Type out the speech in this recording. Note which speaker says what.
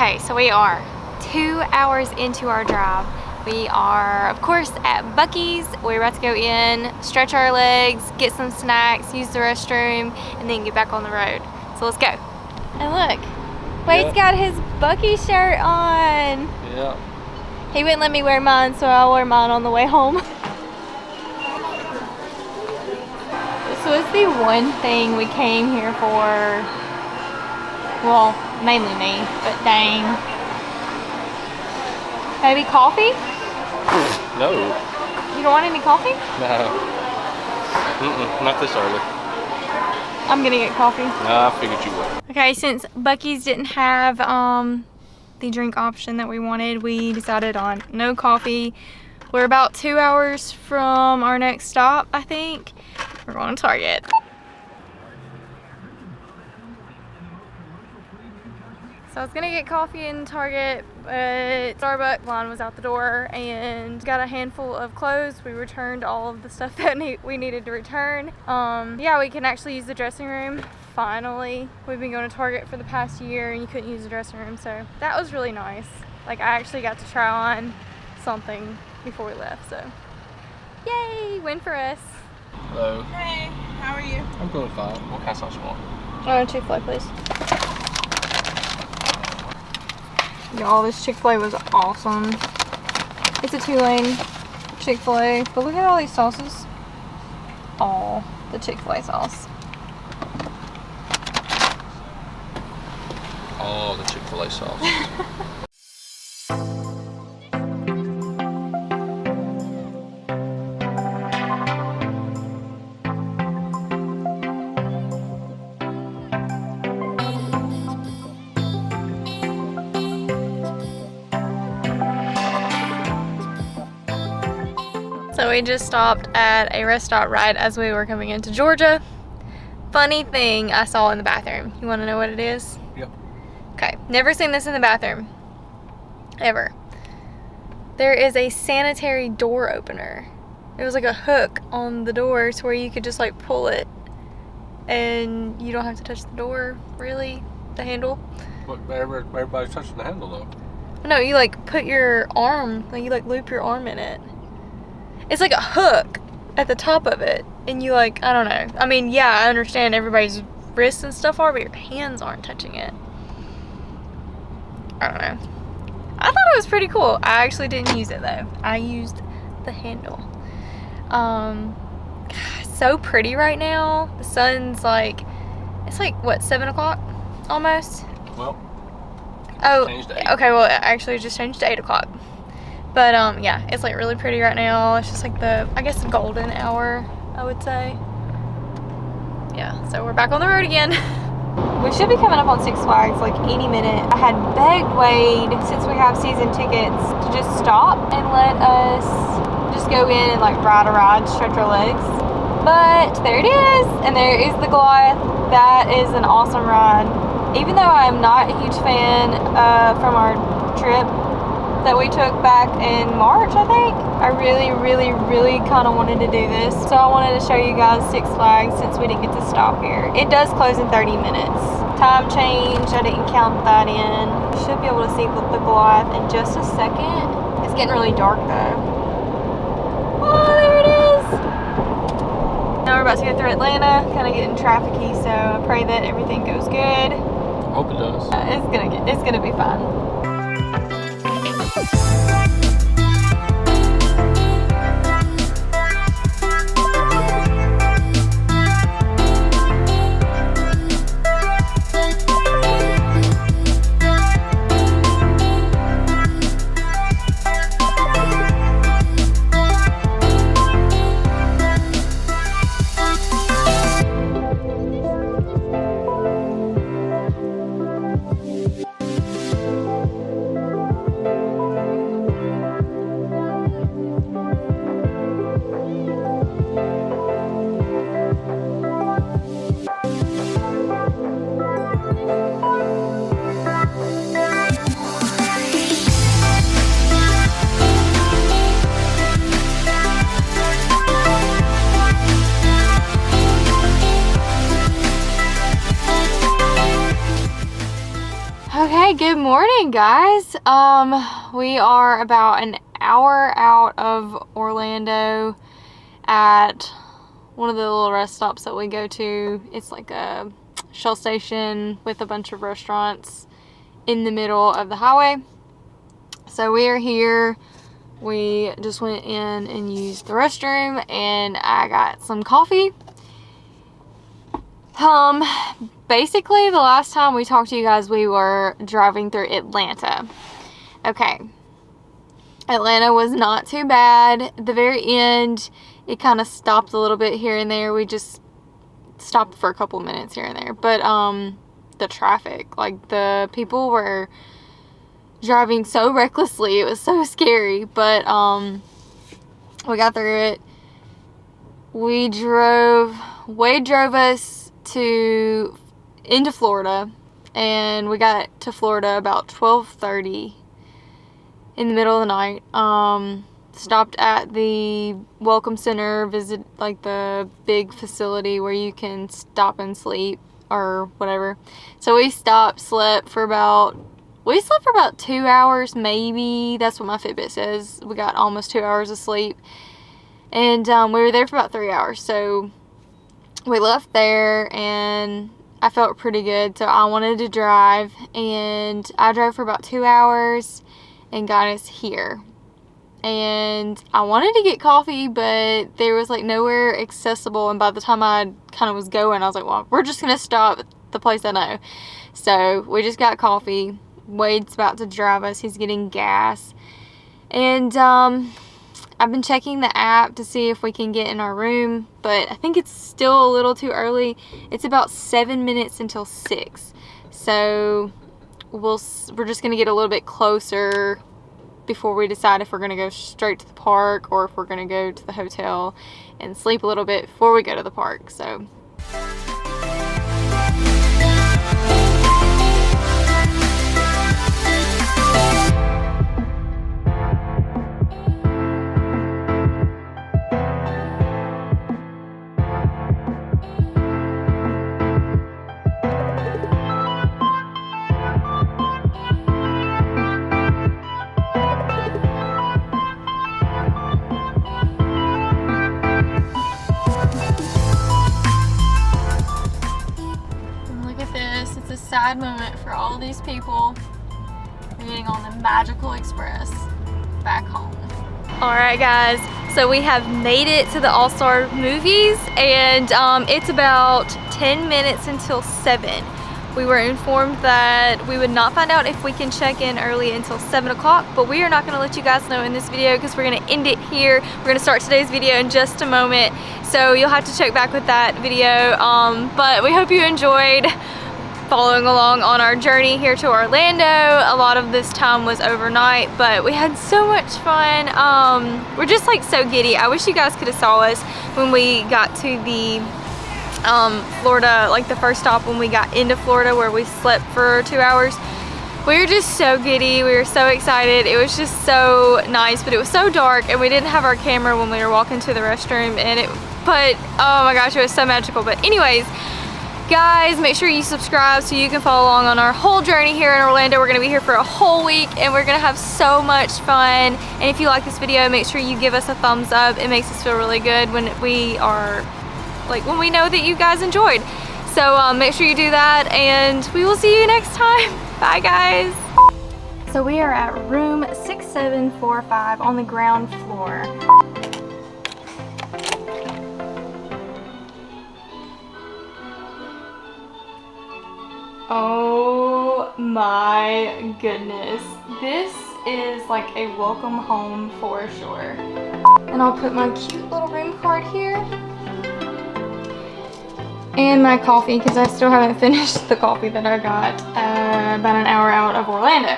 Speaker 1: Okay, so we are 2 hours into our drive. We are, of course, at Buc-ee's. We're about to go in, stretch our legs, get some snacks, use the restroom, and then get back on the road. So let's go. And look, Wade's got his Buc-ee shirt on.
Speaker 2: Yeah.
Speaker 1: He wouldn't let me wear mine, so I'll wear mine on the way home. This was the one thing we came here for. Well, mainly me, but dang. Maybe coffee?
Speaker 2: No.
Speaker 1: You don't want any coffee?
Speaker 2: No. Not this early.
Speaker 1: I'm gonna get coffee.
Speaker 2: I figured you would.
Speaker 1: Okay, since Buc-ee's didn't have the drink option that we wanted, we decided on no coffee. We're about 2 hours from our next stop, I think. We're going to Target. So I was gonna get coffee in Target, but Starbucks line was out the door and got a handful of clothes. We returned all of the stuff that we needed to return. Yeah, we can actually use the dressing room. Finally, we've been going to Target for the past year and you couldn't use the dressing room, so that was really nice. Like, I actually got to try on something before we left, so yay, win for us.
Speaker 2: Hello.
Speaker 3: Hey, how are you?
Speaker 2: I'm doing fine. What kind of sauce you want?
Speaker 1: Chick-fil-A, please. Y'all, this Chick-fil-A was awesome. It's a 2-lane Chick-fil-A, but look at all these sauces. Oh, the Chick-fil-A sauce.
Speaker 2: Oh, the Chick-fil-A sauce.
Speaker 1: So we just stopped at a rest stop right as we were coming into Georgia. Funny thing I saw in the bathroom. You want to know what it is?
Speaker 2: Yep.
Speaker 1: Okay, never seen this in the bathroom. Ever. There is a sanitary door opener. It was like a hook on the door to where you could just like pull it and you don't have to touch the door, really, the handle.
Speaker 2: But everybody's touching the handle though.
Speaker 1: No, you like put your arm, like you like loop your arm in it. It's like a hook at the top of it, and you like, I don't know. I mean, yeah, I understand everybody's wrists and stuff are, but your hands aren't touching it. I don't know. I thought it was pretty cool. I actually didn't use it though. I used the handle. So pretty right now. The sun's like, it's like, what, 7 o'clock almost?
Speaker 2: Well,
Speaker 1: oh,
Speaker 2: changed to 8.
Speaker 1: Okay, well, it actually just changed to 8 o'clock. But yeah, it's like really pretty right now. It's just like the, I guess, the golden hour, I would say. Yeah, so we're back on the road again. We should be coming up on Six Flags like any minute. I had begged Wade, since we have season tickets, to just stop and let us just go in and like ride a ride, stretch our legs. But there it is, and there is the Goliath. That is an awesome ride. Even though I'm not a huge fan from our trip that we took back in March, I think, I really kind of wanted to do this. So I wanted to show you guys Six Flags since we didn't get to stop here. It does close in 30 minutes. Time change, I didn't count that in. You should be able to see the Goliath in just a second. It's getting really dark though. Oh, there it is. Now we're about to go through Atlanta, kind of getting trafficy, so I pray that everything goes good.
Speaker 2: I hope it does.
Speaker 1: It's gonna be fine. Okay, good morning, guys. We are about an hour out of Orlando at one of the little rest stops that we go to. It's like a Shell station with a bunch of restaurants in the middle of the highway. So we are here. We just went in and used the restroom, and I got some coffee. Basically, the last time we talked to you guys, we were driving through Atlanta. Okay. Atlanta was not too bad. At the very end, it kind of stopped a little bit here and there. We just stopped for a couple minutes here and there. But, the traffic, like, the people were driving so recklessly. It was so scary. But, we got through it. Wade drove us into Florida, and we got to Florida about 12:30 in the middle of the night. Stopped at the Welcome Center, visit like the big facility where you can stop and sleep or whatever. So we slept for about 2 hours, maybe. That's what my Fitbit says. We got almost 2 hours of sleep, and we were there for about 3 hours. So we left there, and I felt pretty good, so I wanted to drive, and I drove for about 2 hours and got us here. And I wanted to get coffee, but there was like nowhere accessible, and by the time I kind of was going, I was like, well, we're just gonna stop at the place I know. So we just got coffee. Wade's about to drive us. He's getting gas, and I've been checking the app to see if we can get in our room, but I think it's still a little too early. It's about 7 minutes until 6. So we're just going to get a little bit closer before we decide if we're going to go straight to the park or if we're going to go to the hotel and sleep a little bit before we go to the park. So sad moment for all these people getting on the Magical Express back home. Alright guys, so we have made it to the All-Star movies, and it's about 10 minutes until 7. We were informed that we would not find out if we can check in early until 7 o'clock, but we are not going to let you guys know in this video because we're going to end it here. We're going to start today's video in just a moment, so you'll have to check back with that video, but we hope you enjoyed following along on our journey here to Orlando. A lot of this time was overnight, but we had so much fun. We're just like so giddy. I wish you guys could have saw us when we got to the Florida, like the first stop when we got into Florida where we slept for 2 hours. We were just so giddy. We were so excited. It was just so nice, but it was so dark, and we didn't have our camera when we were walking to the restroom, but oh my gosh, it was so magical. But anyways, guys, make sure you subscribe so you can follow along on our whole journey here in Orlando. We're going to be here for a whole week, and we're going to have so much fun. And if you like this video, make sure you give us a thumbs up. It makes us feel really good when we know that you guys enjoyed. So make sure you do that, and we will see you next time. Bye guys. So we are at room 6745 on the ground floor. Oh my goodness. This is like a welcome home for sure. And I'll put my cute little room card here. And my coffee, because I still haven't finished the coffee that I got about an hour out of Orlando.